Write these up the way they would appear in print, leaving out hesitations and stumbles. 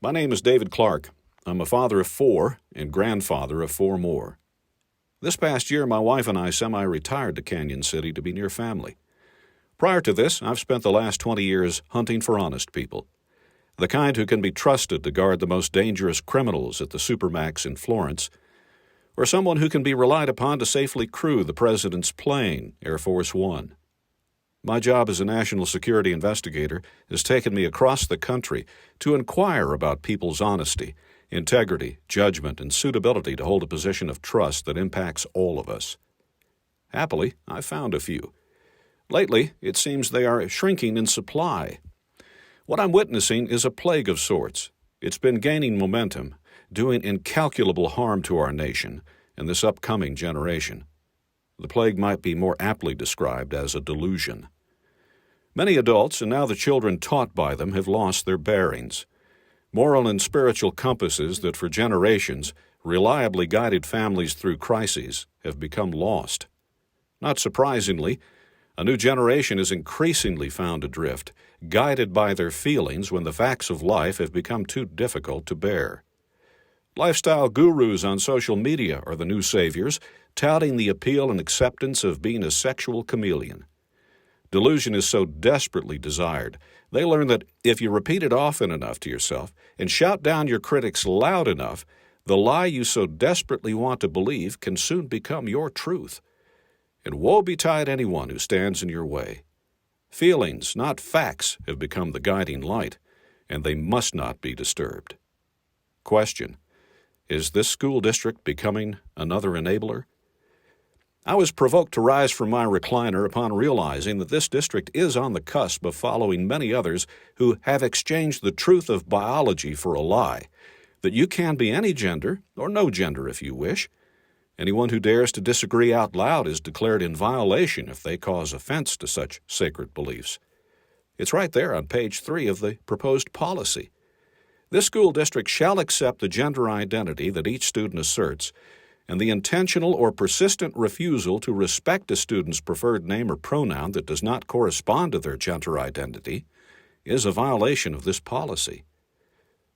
My name is David Clark. I'm a father of 4 and grandfather of 4 more. This past year, my wife and I semi-retired to Canyon City to be near family. Prior to this, I've spent the last 20 years hunting for honest people, the kind who can be trusted to guard the most dangerous criminals at the Supermax in Florence, or someone who can be relied upon to safely crew the president's plane, Air Force One. My job as a national security investigator has taken me across the country to inquire about people's honesty, integrity, judgment, and suitability to hold a position of trust that impacts all of us. Happily, I've found a few. Lately, it seems they are shrinking in supply. What I'm witnessing is a plague of sorts. It's been gaining momentum, doing incalculable harm to our nation and this upcoming generation. The plague might be more aptly described as a delusion. Many adults, and now the children taught by them, have lost their bearings. Moral and spiritual compasses that for generations reliably guided families through crises have become lost. Not surprisingly, a new generation is increasingly found adrift, guided by their feelings when the facts of life have become too difficult to bear. Lifestyle gurus on social media are the new saviors, touting the appeal and acceptance of being a sexual chameleon. Delusion is so desperately desired, they learn that if you repeat it often enough to yourself and shout down your critics loud enough, the lie you so desperately want to believe can soon become your truth. And woe betide anyone who stands in your way. Feelings, not facts, have become the guiding light, and they must not be disturbed. Question: is this school district becoming another enabler? I was provoked to rise from my recliner upon realizing that this district is on the cusp of following many others who have exchanged the truth of biology for a lie, that you can be any gender, or no gender if you wish. Anyone who dares to disagree out loud is declared in violation if they cause offense to such sacred beliefs. It's right there on page 3 of the proposed policy. This school district shall accept the gender identity that each student asserts, and the intentional or persistent refusal to respect a student's preferred name or pronoun that does not correspond to their gender identity is a violation of this policy.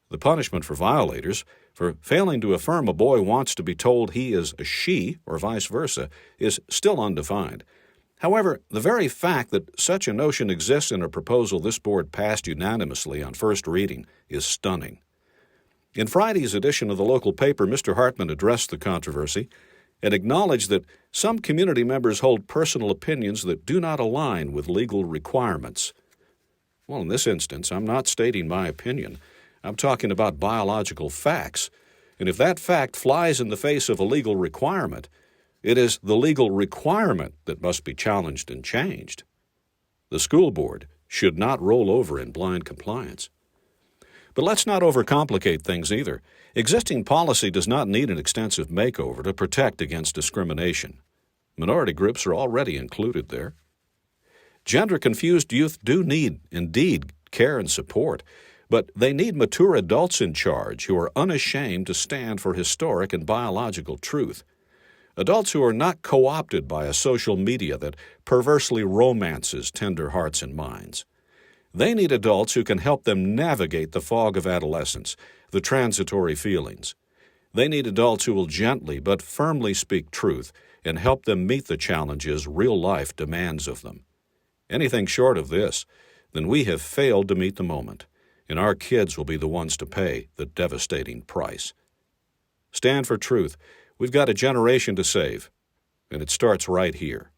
The punishment for violators, for failing to affirm a boy wants to be told he is a she or vice versa, is still undefined. However, the very fact that such a notion exists in a proposal this board passed unanimously on first reading is stunning. In Friday's edition of the local paper, Mr. Hartman addressed the controversy and acknowledged that some community members hold personal opinions that do not align with legal requirements. Well, in this instance, I'm not stating my opinion. I'm talking about biological facts. And if that fact flies in the face of a legal requirement, it is the legal requirement that must be challenged and changed. The school board should not roll over in blind compliance. But let's not overcomplicate things either. Existing policy does not need an extensive makeover to protect against discrimination. Minority groups are already included there. Gender-confused youth do need, indeed, care and support, but they need mature adults in charge who are unashamed to stand for historic and biological truth. Adults who are not co-opted by a social media that perversely romances tender hearts and minds. They need adults who can help them navigate the fog of adolescence, the transitory feelings. They need adults who will gently but firmly speak truth and help them meet the challenges real life demands of them. Anything short of this, then we have failed to meet the moment, and our kids will be the ones to pay the devastating price. Stand for truth. We've got a generation to save, and it starts right here.